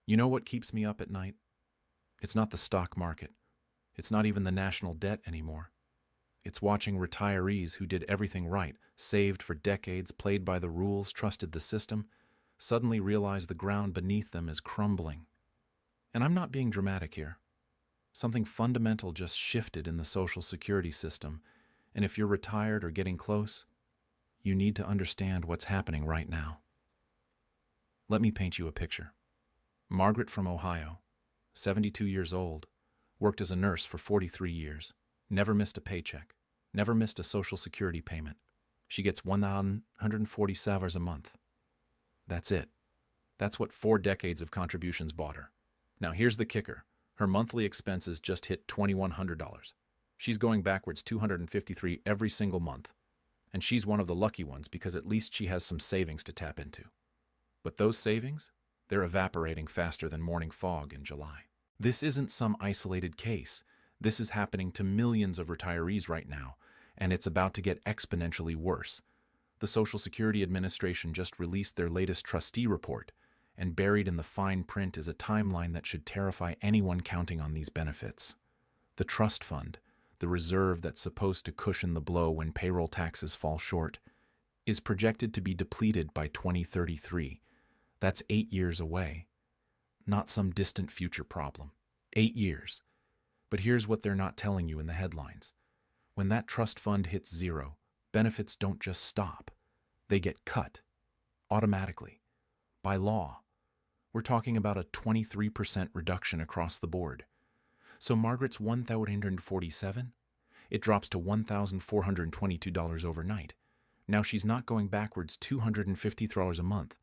You know what keeps me up at night? It's not the stock market. It's not even the national debt anymore. It's watching retirees who did everything right, saved for decades, played by the rules, trusted the system, suddenly realize the ground beneath them is crumbling. And I'm not being dramatic here. Something fundamental just shifted in the Social Security system, and if you're retired or getting close, you need to understand what's happening right now. Let me paint you a picture. Margaret from Ohio, 72 years old, worked as a nurse for 43 years, never missed a paycheck, never missed a Social Security payment. She gets $1,147 a month. That's it. That's what 4 decades of contributions bought her. Now here's the kicker. Her monthly expenses just hit $2,100. She's going backwards $253 every single month. And she's one of the lucky ones because at least she has some savings to tap into. But those savings? They're evaporating faster than morning fog in July. This isn't some isolated case. This is happening to millions of retirees right now, and it's about to get exponentially worse. The Social Security Administration just released their latest trustee report, and buried in the fine print is a timeline that should terrify anyone counting on these benefits. The trust fund, the reserve that's supposed to cushion the blow when payroll taxes fall short, is projected to be depleted by 2033. That's 8 years away. Not some distant future problem. 8 years. But here's what they're not telling you in the headlines. When that trust fund hits zero, benefits don't just stop. They get cut. Automatically. By law. We're talking about a 23% reduction across the board. So Margaret's $1,847, it drops to $1,422 overnight. Now she's not going backwards $250 a month.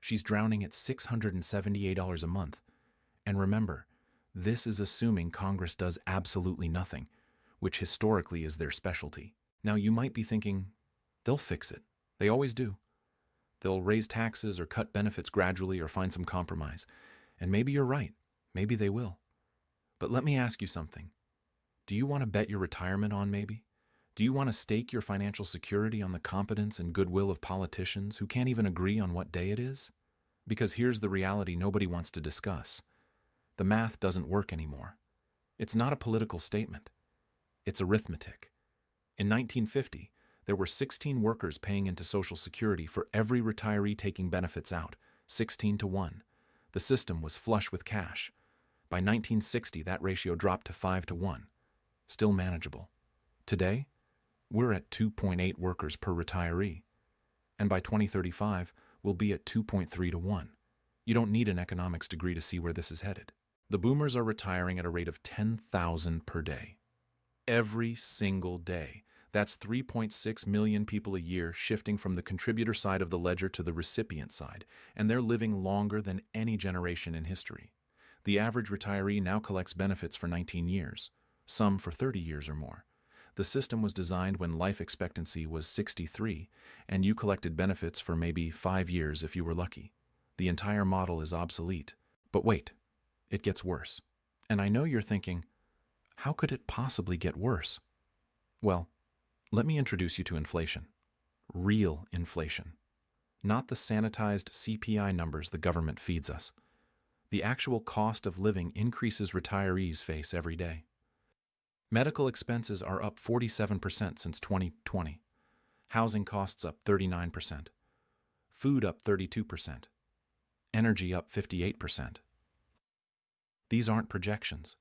She's drowning at $678 a month. And remember, this is assuming Congress does absolutely nothing, which historically is their specialty. Now you might be thinking, they'll fix it. They always do. They'll raise taxes or cut benefits gradually or find some compromise. And maybe you're right. Maybe they will. But let me ask you something. Do you want to bet your retirement on maybe? Do you want to stake your financial security on the competence and goodwill of politicians who can't even agree on what day it is? Because here's the reality nobody wants to discuss. The math doesn't work anymore. It's not a political statement. It's arithmetic. In 1950, there were 16 workers paying into Social Security for every retiree taking benefits out, 16 to 1. The system was flush with cash. By 1960, that ratio dropped to 5 to 1. Still manageable. Today, we're at 2.8 workers per retiree. And by 2035, we'll be at 2.3 to 1. You don't need an economics degree to see where this is headed. The boomers are retiring at a rate of 10,000 per day. Every single day. That's 3.6 million people a year shifting from the contributor side of the ledger to the recipient side, and they're living longer than any generation in history. The average retiree now collects benefits for 19 years, some for 30 years or more. The system was designed when life expectancy was 63, and you collected benefits for maybe 5 years if you were lucky. The entire model is obsolete. But wait, it gets worse. And I know you're thinking, how could it possibly get worse? Well, let me introduce you to inflation. Real inflation. Not the sanitized CPI numbers the government feeds us. The actual cost of living increases retirees face every day. Medical expenses are up 47% since 2020. Housing costs up 39%. Food up 32%. Energy up 58%. These aren't projections.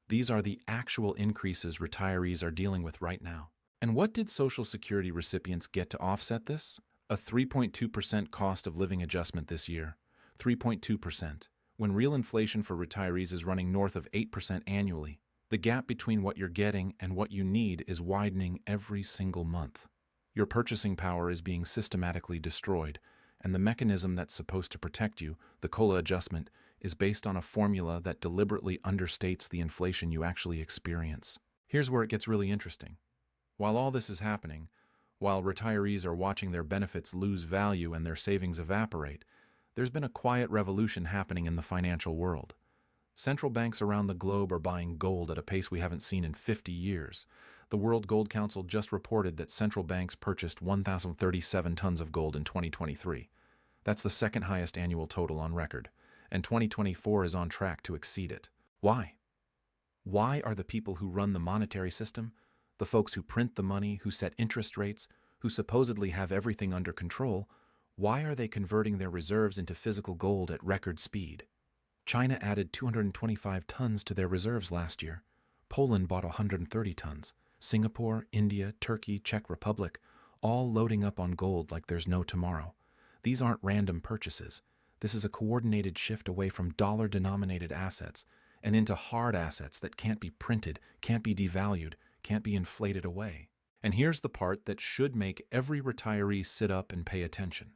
These are the actual increases retirees are dealing with right now. And what did Social Security recipients get to offset this? A 3.2% cost of living adjustment this year. 3.2%. When real inflation for retirees is running north of 8% annually, the gap between what you're getting and what you need is widening every single month. Your purchasing power is being systematically destroyed, and the mechanism that's supposed to protect you, the COLA adjustment, is based on a formula that deliberately understates the inflation you actually experience. Here's where it gets really interesting. While all this is happening, while retirees are watching their benefits lose value and their savings evaporate, there's been a quiet revolution happening in the financial world. Central banks around the globe are buying gold at a pace we haven't seen in 50 years. The World Gold Council just reported that central banks purchased 1,037 tons of gold in 2023. That's the second highest annual total on record. and 2024 is on track to exceed it. Why? Why are the people who run the monetary system, the folks who print the money, who set interest rates, who supposedly have everything under control, why are they converting their reserves into physical gold at record speed? China added 225 tons to their reserves last year. Poland bought 130 tons. Singapore, India, Turkey, Czech Republic, all loading up on gold like there's no tomorrow. These aren't random purchases. This is a coordinated shift away from dollar-denominated assets and into hard assets that can't be printed, can't be devalued, can't be inflated away. And here's the part that should make every retiree sit up and pay attention.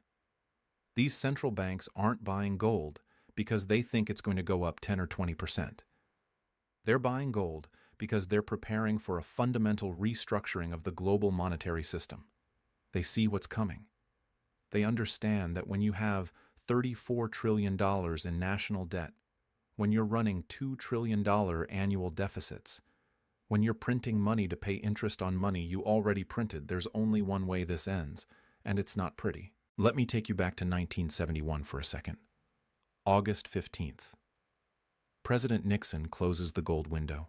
These central banks aren't buying gold because they think it's going to go up 10 or 20%. They're buying gold because they're preparing for a fundamental restructuring of the global monetary system. They see what's coming. They understand that when you have $34 trillion in national debt, when you're running $2 trillion annual deficits, when you're printing money to pay interest on money you already printed, there's only one way this ends, and it's not pretty. Let me take you back to 1971 for a second. August 15th. President Nixon closes the gold window,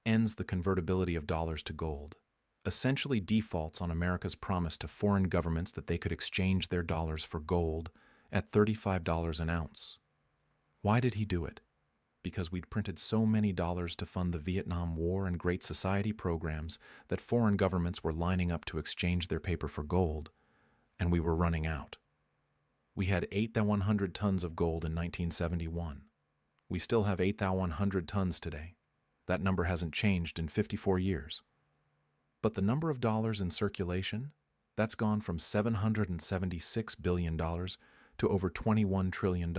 ends the convertibility of dollars to gold, essentially defaults on America's promise to foreign governments that they could exchange their dollars for gold at $35 an ounce. Why did he do it? Because we'd printed so many dollars to fund the Vietnam War and Great Society programs that foreign governments were lining up to exchange their paper for gold, and we were running out. We had 8,100 tons of gold in 1971. We still have 8,100 tons today. That number hasn't changed in 54 years. But the number of dollars in circulation, that's gone from $776 billion to over $21 trillion.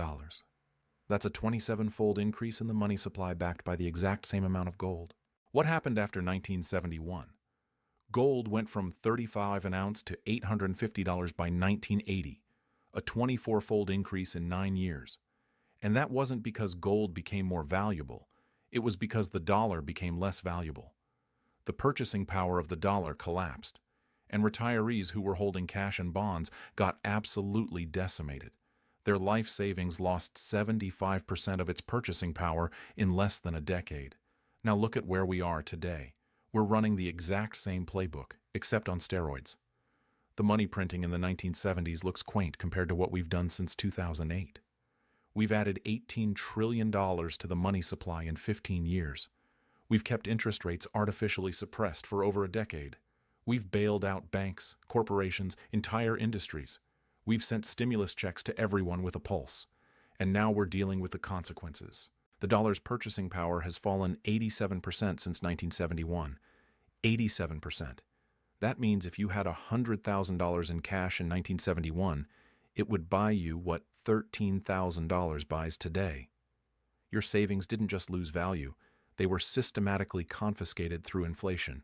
That's a 27-fold increase in the money supply backed by the exact same amount of gold. What happened after 1971? Gold went from $35 an ounce to $850 by 1980, a 24-fold increase in 9 years. And that wasn't because gold became more valuable. It was because the dollar became less valuable. The purchasing power of the dollar collapsed, and retirees who were holding cash and bonds got absolutely decimated. Their life savings lost 75% of its purchasing power in less than a decade. Now look at where we are today. We're running the exact same playbook, except on steroids. The money printing in the 1970s looks quaint compared to what we've done since 2008. We've added $18 trillion to the money supply in 15 years. We've kept interest rates artificially suppressed for over a decade. We've bailed out banks, corporations, entire industries. We've sent stimulus checks to everyone with a pulse. And now we're dealing with the consequences. The dollar's purchasing power has fallen 87% since 1971. 87%. That means if you had $100,000 in cash in 1971, it would buy you what $13,000 buys today. Your savings didn't just lose value, they were systematically confiscated through inflation.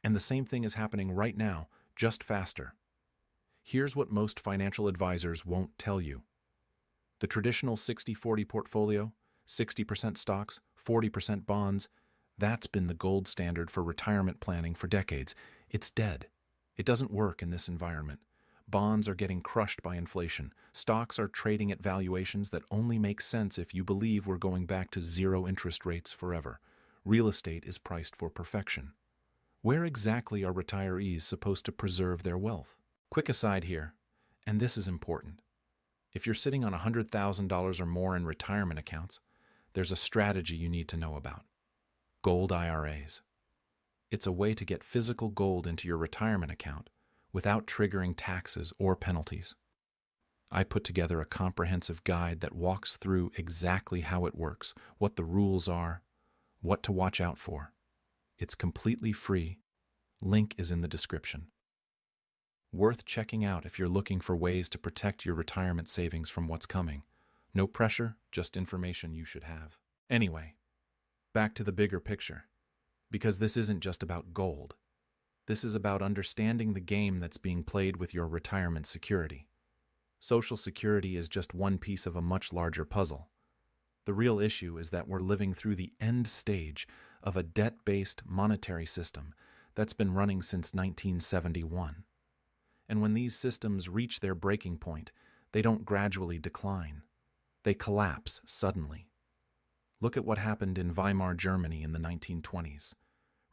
And the same thing is happening right now, just faster. Here's what most financial advisors won't tell you. The traditional 60-40 portfolio, 60% stocks, 40% bonds, that's been the gold standard for retirement planning for decades. It's dead. It doesn't work in this environment. Bonds are getting crushed by inflation. Stocks are trading at valuations that only make sense if you believe we're going back to zero interest rates forever. Real estate is priced for perfection. Where exactly are retirees supposed to preserve their wealth? Quick aside here, and this is important. If you're sitting on $100,000 or more in retirement accounts, there's a strategy you need to know about. Gold IRAs. It's a way to get physical gold into your retirement account without triggering taxes or penalties. I put together a comprehensive guide that walks through exactly how it works, what the rules are, what to watch out for. It's completely free. Link is in the description. Worth checking out if you're looking for ways to protect your retirement savings from what's coming. No pressure, just information you should have. Anyway, back to the bigger picture, because this isn't just about gold. This is about understanding the game that's being played with your retirement security. Social Security is just one piece of a much larger puzzle. The real issue is that we're living through the end stage of a debt-based monetary system that's been running since 1971. And when these systems reach their breaking point, they don't gradually decline. They collapse suddenly. Look at what happened in Weimar Germany in the 1920s.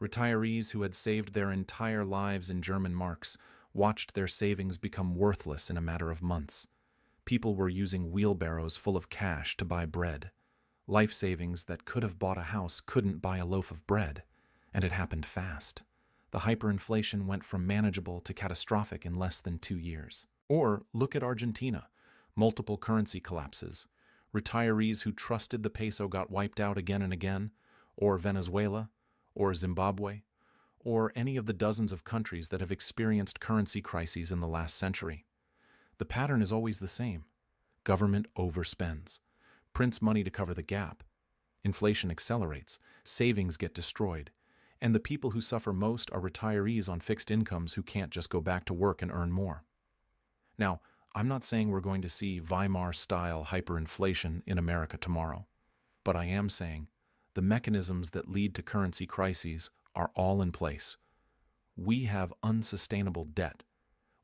Retirees who had saved their entire lives in German marks watched their savings become worthless in a matter of months. People were using wheelbarrows full of cash to buy bread. Life savings that could have bought a house couldn't buy a loaf of bread, and it happened fast. The hyperinflation went from manageable to catastrophic in less than 2 years. Or look at Argentina. Multiple currency collapses. Retirees who trusted the peso got wiped out again and again. Or Venezuela, or Zimbabwe, or any of the dozens of countries that have experienced currency crises in the last century. The pattern is always the same. Government overspends, prints money to cover the gap. Inflation accelerates, savings get destroyed, and the people who suffer most are retirees on fixed incomes who can't just go back to work and earn more. Now, I'm not saying we're going to see Weimar-style hyperinflation in America tomorrow, but I am saying the mechanisms that lead to currency crises are all in place. We have unsustainable debt.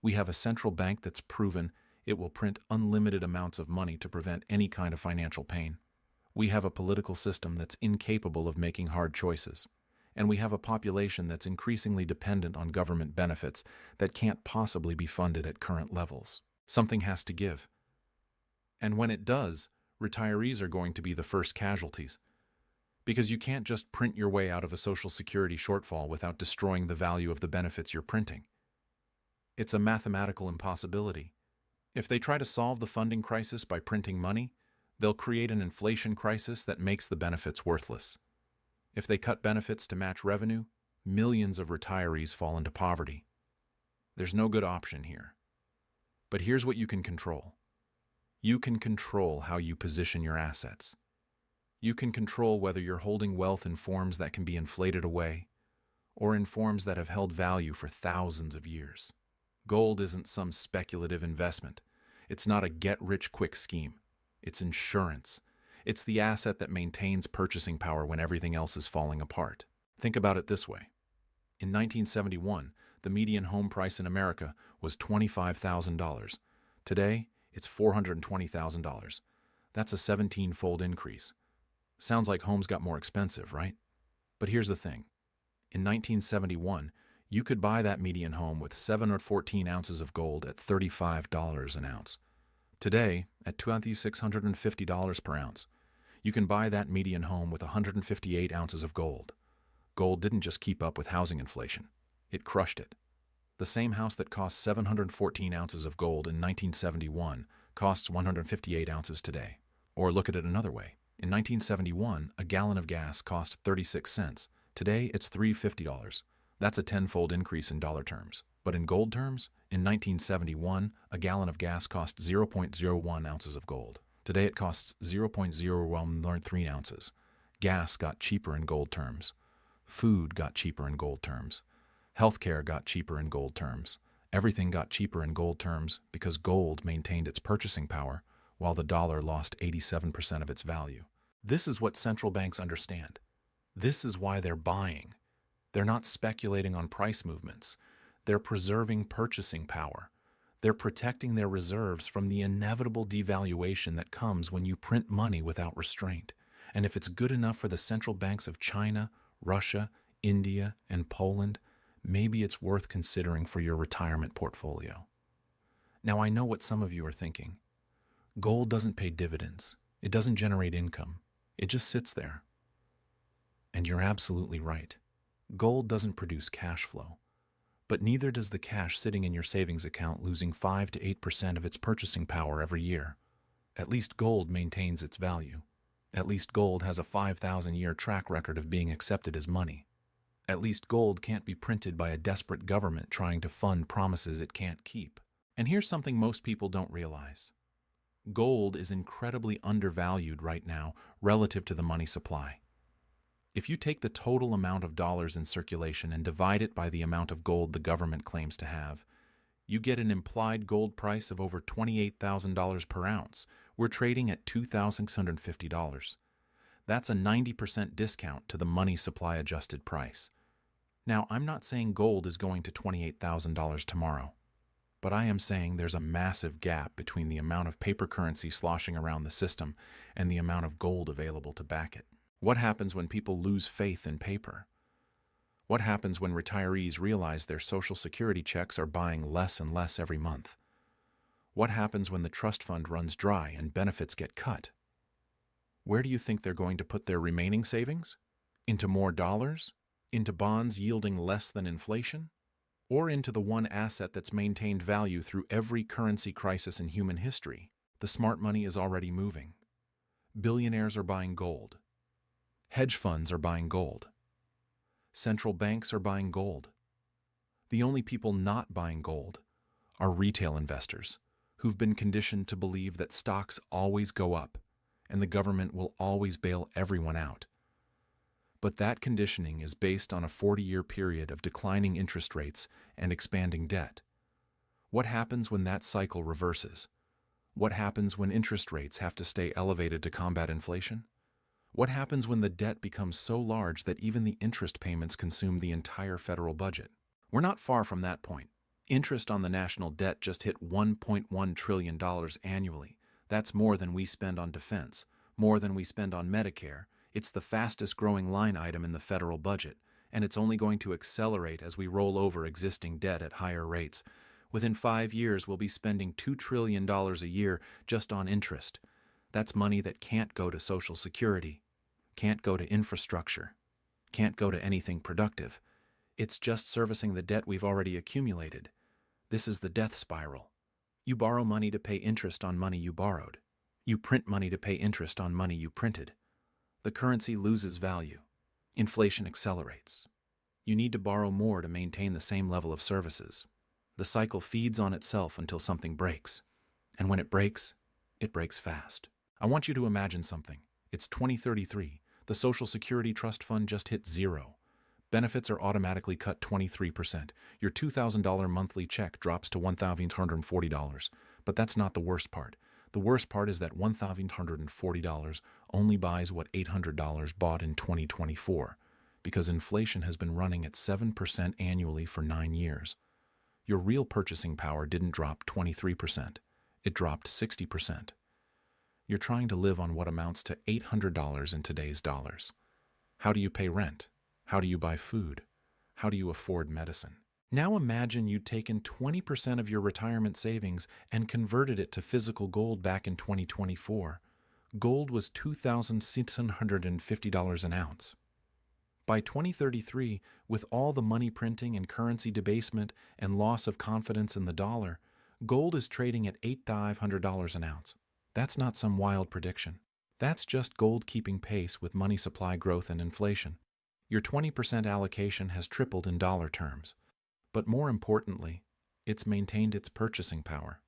We have a central bank that's proven it will print unlimited amounts of money to prevent any kind of financial pain. We have a political system that's incapable of making hard choices. And we have a population that's increasingly dependent on government benefits that can't possibly be funded at current levels. Something has to give. And when it does, retirees are going to be the first casualties. Because you can't just print your way out of a Social Security shortfall without destroying the value of the benefits you're printing. It's a mathematical impossibility. If they try to solve the funding crisis by printing money, they'll create an inflation crisis that makes the benefits worthless. If they cut benefits to match revenue, millions of retirees fall into poverty. There's no good option here. But here's what you can control. You can control how you position your assets. You can control whether you're holding wealth in forms that can be inflated away or in forms that have held value for thousands of years. Gold isn't some speculative investment. It's not a get-rich-quick scheme. It's insurance. It's the asset that maintains purchasing power when everything else is falling apart. Think about it this way. In 1971, the median home price in America was $25,000. Today, it's $420,000. That's a 17-fold increase. Sounds like homes got more expensive, right? But here's the thing. In 1971, you could buy that median home with 7 or 14 ounces of gold at $35 an ounce. Today, at $2,650 per ounce, you can buy that median home with 158 ounces of gold. Gold didn't just keep up with housing inflation. It crushed it. The same house that cost 714 ounces of gold in 1971 costs 158 ounces today. Or look at it another way. In 1971, a gallon of gas cost 36 cents. Today, it's $3.50. That's a 10-fold increase in dollar terms. But in gold terms, in 1971, a gallon of gas cost 0.01 ounces of gold. Today it costs 0.013 ounces. Gas got cheaper in gold terms. Food got cheaper in gold terms. Healthcare got cheaper in gold terms. Everything got cheaper in gold terms because gold maintained its purchasing power while the dollar lost 87% of its value. This is what central banks understand. This is why they're buying. They're not speculating on price movements. They're preserving purchasing power. They're protecting their reserves from the inevitable devaluation that comes when you print money without restraint. And if it's good enough for the central banks of China, Russia, India, and Poland, maybe it's worth considering for your retirement portfolio. Now, I know what some of you are thinking. Gold doesn't pay dividends. It doesn't generate income. It just sits there. And you're absolutely right. Gold doesn't produce cash flow. But neither does the cash sitting in your savings account losing 5 to 8% of its purchasing power every year. At least gold maintains its value. At least gold has a 5,000-year track record of being accepted as money. At least gold can't be printed by a desperate government trying to fund promises it can't keep. And here's something most people don't realize. Gold is incredibly undervalued right now relative to the money supply. If you take the total amount of dollars in circulation and divide it by the amount of gold the government claims to have, you get an implied gold price of over $28,000 per ounce. We're trading at $2,650. That's a 90% discount to the money supply adjusted price. Now, I'm not saying gold is going to $28,000 tomorrow. But I am saying there's a massive gap between the amount of paper currency sloshing around the system and the amount of gold available to back it. What happens when people lose faith in paper? What happens when retirees realize their Social Security checks are buying less and less every month? What happens when the trust fund runs dry and benefits get cut? Where do you think they're going to put their remaining savings? Into more dollars? Into bonds yielding less than inflation? Or into the one asset that's maintained value through every currency crisis in human history? The smart money is already moving. Billionaires are buying gold. Hedge funds are buying gold. Central banks are buying gold. The only people not buying gold are retail investors who've been conditioned to believe that stocks always go up and the government will always bail everyone out. But that conditioning is based on a 40-year period of declining interest rates and expanding debt. What happens when that cycle reverses? What happens when interest rates have to stay elevated to combat inflation? What happens when the debt becomes so large that even the interest payments consume the entire federal budget? We're not far from that point. Interest on the national debt just hit $1.1 trillion annually. That's more than we spend on defense, more than we spend on Medicare. It's the fastest growing line item in the federal budget, and it's only going to accelerate as we roll over existing debt at higher rates. Within 5 years, we'll be spending $2 trillion a year just on interest. That's money that can't go to Social Security, can't go to infrastructure, can't go to anything productive. It's just servicing the debt we've already accumulated. This is the death spiral. You borrow money to pay interest on money you borrowed. You print money to pay interest on money you printed. The currency loses value. Inflation accelerates. You need to borrow more to maintain the same level of services. The cycle feeds on itself until something breaks. And when it breaks fast. I want you to imagine something. It's 2033. The Social Security Trust Fund just hit zero. Benefits are automatically cut 23%. Your $2,000 monthly check drops to $1,240. But that's not the worst part. The worst part is that $1,240 only buys what $800 bought in 2024, because inflation has been running at 7% annually for 9 years. Your real purchasing power didn't drop 23%. It dropped 60%. You're trying to live on what amounts to $800 in today's dollars. How do you pay rent? How do you buy food? How do you afford medicine? Now imagine you'd taken 20% of your retirement savings and converted it to physical gold back in 2024. Gold was $2,650 an ounce. By 2033, with all the money printing and currency debasement and loss of confidence in the dollar, gold is trading at $8,500 an ounce. That's not some wild prediction. That's just gold keeping pace with money supply growth and inflation. Your 20% allocation has tripled in dollar terms. But more importantly, it's maintained its purchasing power.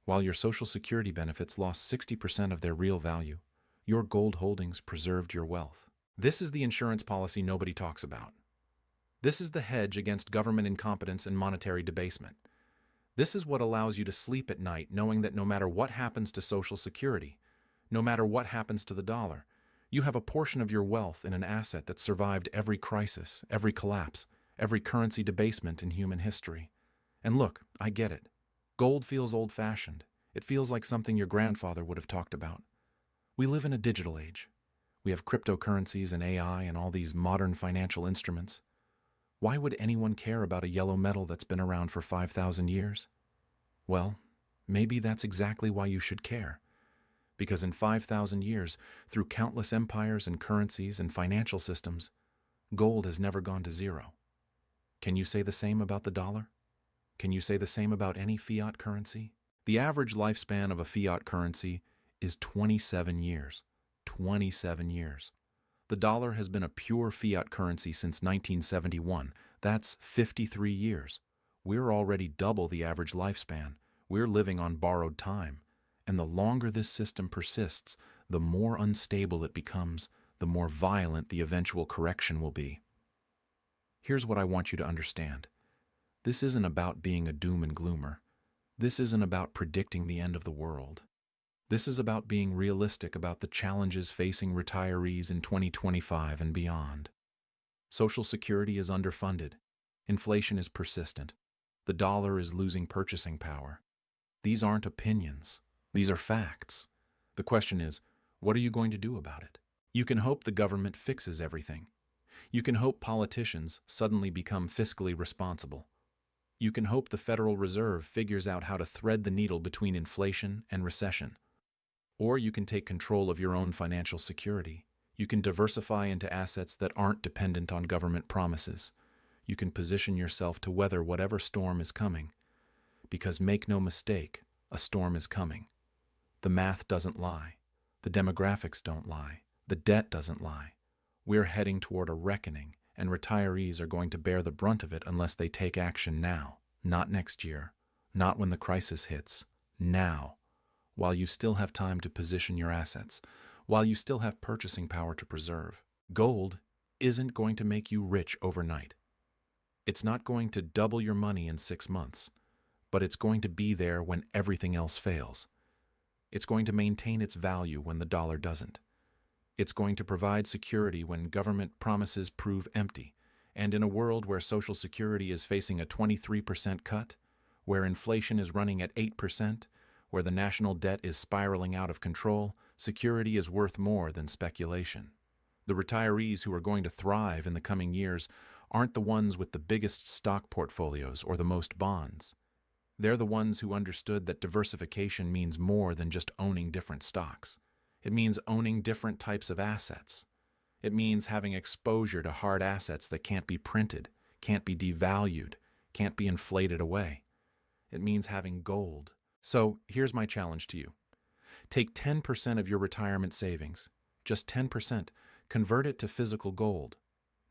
While your Social Security benefits lost 60% of their real value, your gold holdings preserved your wealth. This is the insurance policy nobody talks about. This is the hedge against government incompetence and monetary debasement. This is what allows you to sleep at night knowing that no matter what happens to Social Security, no matter what happens to the dollar, you have a portion of your wealth in an asset that survived every crisis, every collapse, every currency debasement in human history. And look, I get it. Gold feels old-fashioned. It feels like something your grandfather would have talked about. We live in a digital age. We have cryptocurrencies and AI and all these modern financial instruments. Why would anyone care about a yellow metal that's been around for 5,000 years? Well, maybe that's exactly why you should care. Because in 5,000 years, through countless empires and currencies and financial systems, gold has never gone to zero. Can you say the same about the dollar? Can you say the same about any fiat currency? The average lifespan of a fiat currency is 27 years. 27 years. The dollar has been a pure fiat currency since 1971. That's 53 years. We're already double the average lifespan. We're living on borrowed time. And the longer this system persists, the more unstable it becomes, the more violent the eventual correction will be. Here's what I want you to understand. This isn't about being a doom and gloomer. This isn't about predicting the end of the world. This is about being realistic about the challenges facing retirees in 2025 and beyond. Social Security is underfunded. Inflation is persistent. The dollar is losing purchasing power. These aren't opinions. These are facts. The question is, what are you going to do about it? You can hope the government fixes everything. You can hope politicians suddenly become fiscally responsible. You can hope the Federal Reserve figures out how to thread the needle between inflation and recession. Or you can take control of your own financial security. You can diversify into assets that aren't dependent on government promises. You can position yourself to weather whatever storm is coming. Because make no mistake, a storm is coming. The math doesn't lie. The demographics don't lie. The debt doesn't lie. We're heading toward a reckoning, and retirees are going to bear the brunt of it unless they take action now, not next year, not when the crisis hits, now, while you still have time to position your assets, while you still have purchasing power to preserve. Gold isn't going to make you rich overnight. It's not going to double your money in 6 months, but it's going to be there when everything else fails. It's going to maintain its value when the dollar doesn't. It's going to provide security when government promises prove empty. And in a world where Social Security is facing a 23% cut, where inflation is running at 8%, where the national debt is spiraling out of control, security is worth more than speculation. The retirees who are going to thrive in the coming years aren't the ones with the biggest stock portfolios or the most bonds. They're the ones who understood that diversification means more than just owning different stocks. It means owning different types of assets. It means having exposure to hard assets that can't be printed, can't be devalued, can't be inflated away. It means having gold. So here's my challenge to you. Take 10% of your retirement savings, just 10%, convert it to physical gold.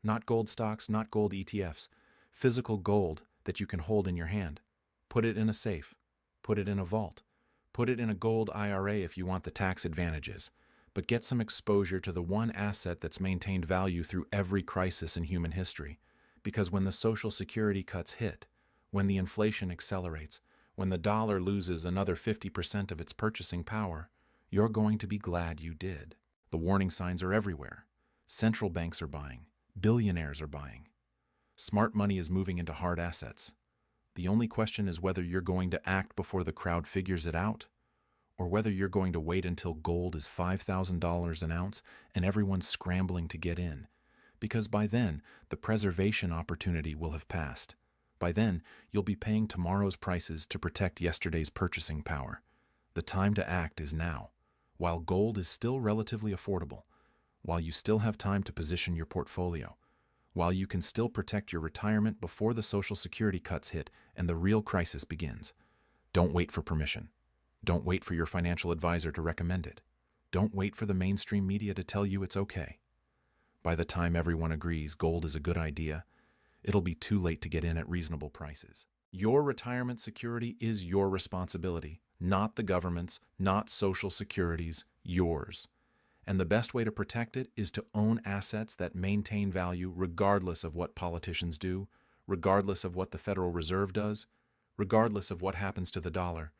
Not gold stocks, not gold ETFs, physical gold that you can hold in your hand. Put it in a safe. Put it in a vault. Put it in a gold IRA if you want the tax advantages. But get some exposure to the one asset that's maintained value through every crisis in human history. Because when the Social Security cuts hit, when the inflation accelerates, when the dollar loses another 50% of its purchasing power, you're going to be glad you did. The warning signs are everywhere. Central banks are buying. Billionaires are buying. Smart money is moving into hard assets. The only question is whether you're going to act before the crowd figures it out, or whether you're going to wait until gold is $5,000 an ounce and everyone's scrambling to get in, because by then, the preservation opportunity will have passed. By then, you'll be paying tomorrow's prices to protect yesterday's purchasing power. The time to act is now, while gold is still relatively affordable, while you still have time to position your portfolio, while you can still protect your retirement before the Social Security cuts hit and the real crisis begins. Don't wait for permission. Don't wait for your financial advisor to recommend it. Don't wait for the mainstream media to tell you it's okay. By the time everyone agrees gold is a good idea, it'll be too late to get in at reasonable prices. Your retirement security is your responsibility, not the government's, not Social Security's, yours. And the best way to protect it is to own assets that maintain value regardless of what politicians do, regardless of what the Federal Reserve does, regardless of what happens to the dollar.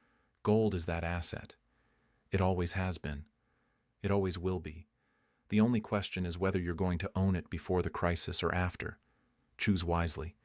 Gold is that asset. It always has been. It always will be. The only question is whether you're going to own it before the crisis or after. Choose wisely.